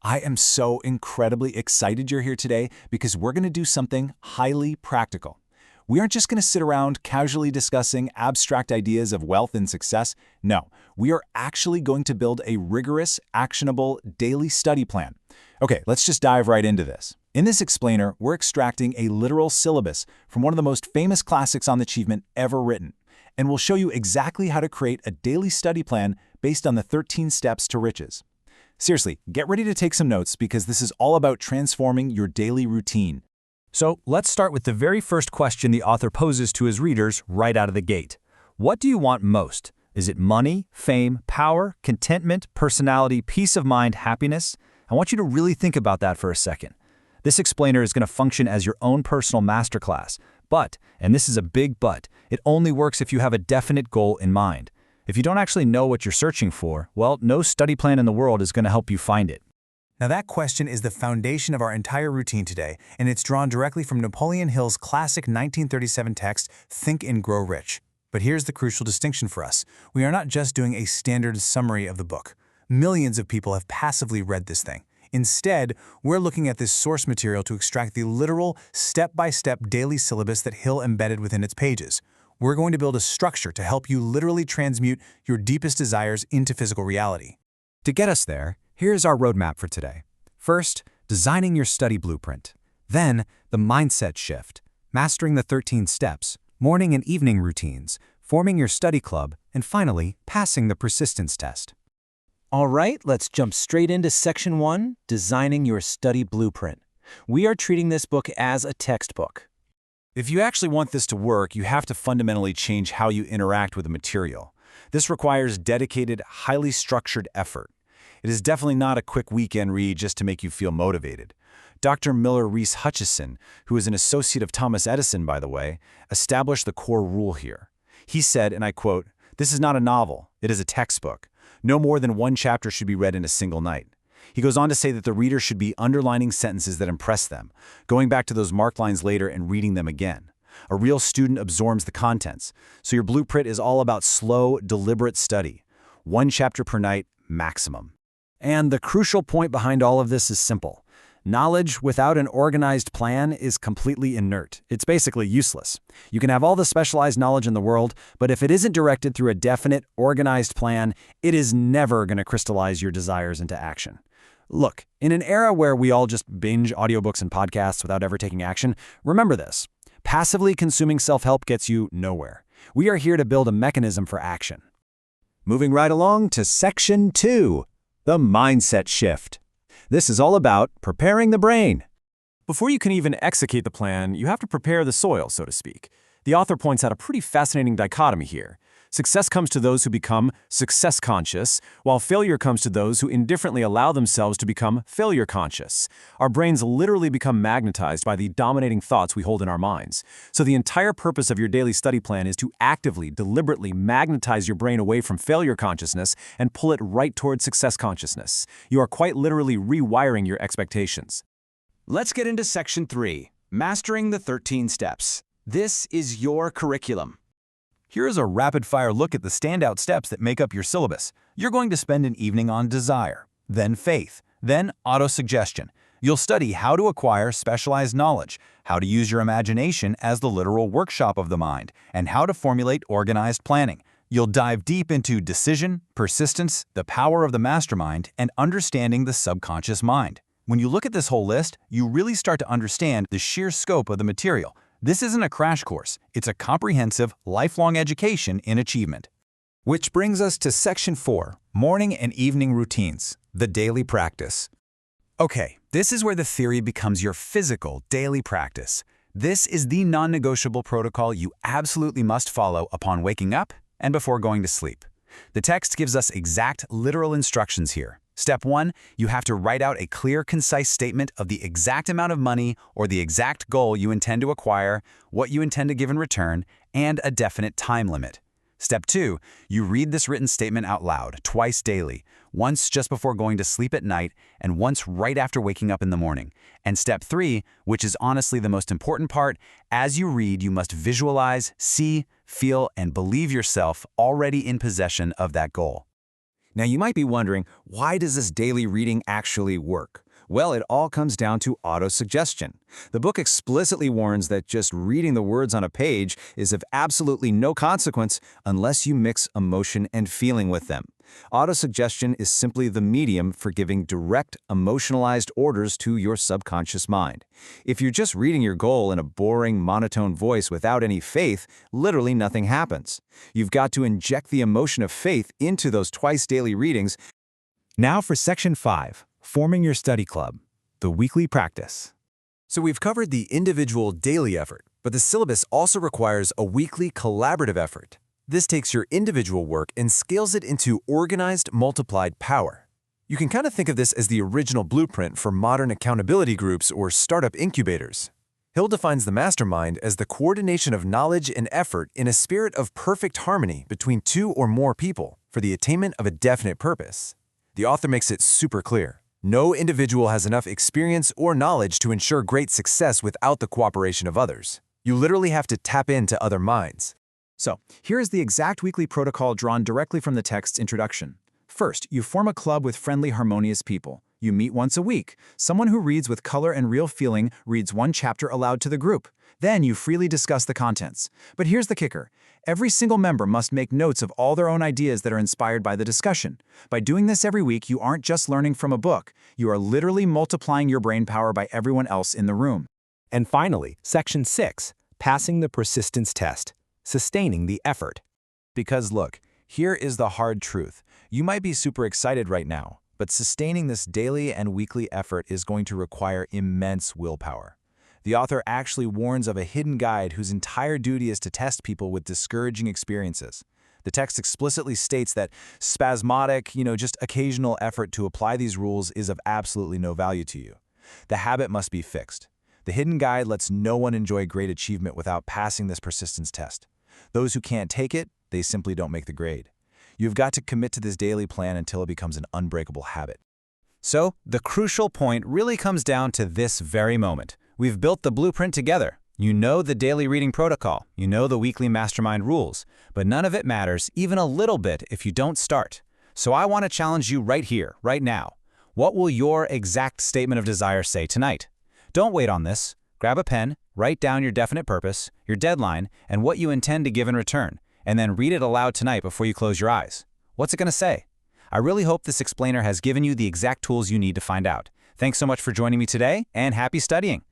I am so incredibly excited you're here today because we're going to do something highly practical. We aren't just going to sit around casually discussing abstract ideas of wealth and success. No, we are actually going to build a rigorous, actionable daily study plan. Okay, let's just dive right into this. In this explainer, we're extracting a literal syllabus from one of the most famous classics on achievement ever written, and we'll show you exactly how to create a daily study plan based on the 13 steps to riches. Seriously, get ready to take some notes because this is all about transforming your daily routine. So let's start with the very first question the author poses to his readers right out of the gate. What do you want most? Is it money, fame, power, contentment, personality, peace of mind, happiness? I want you to really think about that for a second. This explainer is going to function as your own personal masterclass. But, and this is a big but, it only works if you have a definite goal in mind. If you don't actually know what you're searching for, well, no study plan in the world is going to help you find it. Now that question is the foundation of our entire routine today, and it's drawn directly from Napoleon Hill's classic 1937 text, Think and Grow Rich. But here's the crucial distinction for us. We are not just doing a standard summary of the book. Millions of people have passively read this thing. Instead, we're looking at this source material to extract the literal, step-by-step daily syllabus that Hill embedded within its pages. We're going to build a structure to help you literally transmute your deepest desires into physical reality. To get us there, here's our roadmap for today. First, designing your study blueprint. Then, the mindset shift, mastering the 13 steps, morning and evening routines, forming your study club, and finally, passing the persistence test. All right, let's jump straight into Section 1, Designing Your Study Blueprint. We are treating this book as a textbook. If you actually want this to work, you have to fundamentally change how you interact with the material. This requires dedicated, highly structured effort. It is definitely not a quick weekend read just to make you feel motivated. Dr. Miller Reese Hutchison, who is an associate of Thomas Edison, by the way, established the core rule here. He said, and I quote, "This is not a novel, it is a textbook. No more than one chapter should be read in a single night." He goes on to say that the reader should be underlining sentences that impress them, going back to those marked lines later and reading them again. A real student absorbs the contents, so your blueprint is all about slow, deliberate study. One chapter per night, maximum. And the crucial point behind all of this is simple. Knowledge without an organized plan is completely inert. It's basically useless. You can have all the specialized knowledge in the world, but if it isn't directed through a definite, organized plan, it is never going to crystallize your desires into action. Look, in an era where we all just binge audiobooks and podcasts without ever taking action, remember this. Passively consuming self-help gets you nowhere. We are here to build a mechanism for action. Moving right along to Section 2, the mindset shift. This is all about preparing the brain. Before you can even execute the plan, you have to prepare the soil, so to speak. The author points out a pretty fascinating dichotomy here. Success comes to those who become success-conscious, while failure comes to those who indifferently allow themselves to become failure-conscious. Our brains literally become magnetized by the dominating thoughts we hold in our minds. So the entire purpose of your daily study plan is to actively, deliberately magnetize your brain away from failure consciousness and pull it right towards success consciousness. You are quite literally rewiring your expectations. Let's get into Section 3, Mastering the 13 Steps. This is your curriculum. Here is a rapid-fire look at the standout steps that make up your syllabus. You're going to spend an evening on desire, then faith, then autosuggestion. You'll study how to acquire specialized knowledge, how to use your imagination as the literal workshop of the mind, and how to formulate organized planning. You'll dive deep into decision, persistence, the power of the mastermind, and understanding the subconscious mind. When you look at this whole list, you really start to understand the sheer scope of the material. This isn't a crash course, it's a comprehensive, lifelong education in achievement. Which brings us to Section 4, Morning and Evening Routines, the daily practice. Okay, this is where the theory becomes your physical daily practice. This is the non-negotiable protocol you absolutely must follow upon waking up and before going to sleep. The text gives us exact, literal instructions here. Step 1, you have to write out a clear, concise statement of the exact amount of money or the exact goal you intend to acquire, what you intend to give in return, and a definite time limit. Step 2, you read this written statement out loud, twice daily, once just before going to sleep at night and once right after waking up in the morning. And Step 3, which is honestly the most important part, as you read, you must visualize, see, feel, and believe yourself already in possession of that goal. Now you might be wondering, why does this daily reading actually work? Well, it all comes down to autosuggestion. The book explicitly warns that just reading the words on a page is of absolutely no consequence unless you mix emotion and feeling with them. Autosuggestion is simply the medium for giving direct, emotionalized orders to your subconscious mind. If you're just reading your goal in a boring, monotone voice without any faith, literally nothing happens. You've got to inject the emotion of faith into those twice daily readings. Now for Section 5, Forming Your Study Club, the weekly practice. So we've covered the individual daily effort, but the syllabus also requires a weekly collaborative effort. This takes your individual work and scales it into organized, multiplied power. You can kind of think of this as the original blueprint for modern accountability groups or startup incubators. Hill defines the mastermind as the coordination of knowledge and effort in a spirit of perfect harmony between two or more people for the attainment of a definite purpose. The author makes it super clear. No individual has enough experience or knowledge to ensure great success without the cooperation of others. You literally have to tap into other minds. So, here is the exact weekly protocol drawn directly from the text's introduction. First, you form a club with friendly, harmonious people. You meet once a week. Someone who reads with color and real feeling reads one chapter aloud to the group. Then you freely discuss the contents. But here's the kicker. Every single member must make notes of all their own ideas that are inspired by the discussion. By doing this every week, you aren't just learning from a book. You are literally multiplying your brain power by everyone else in the room. And finally, Section 6, Passing the Persistence Test, Sustaining the Effort. Because look, here is the hard truth. You might be super excited right now, but sustaining this daily and weekly effort is going to require immense willpower. The author actually warns of a hidden guide whose entire duty is to test people with discouraging experiences. The text explicitly states that spasmodic, just occasional effort to apply these rules is of absolutely no value to you. The habit must be fixed. The hidden guide lets no one enjoy great achievement without passing this persistence test. Those who can't take it, they simply don't make the grade. You've got to commit to this daily plan until it becomes an unbreakable habit. So, the crucial point really comes down to this very moment. We've built the blueprint together. You know the daily reading protocol. You know the weekly mastermind rules. But none of it matters, even a little bit, if you don't start. So I want to challenge you right here, right now. What will your exact statement of desire say tonight? Don't wait on this. Grab a pen, write down your definite purpose, your deadline, and what you intend to give in return, and then read it aloud tonight before you close your eyes. What's it going to say? I really hope this explainer has given you the exact tools you need to find out. Thanks so much for joining me today, and happy studying!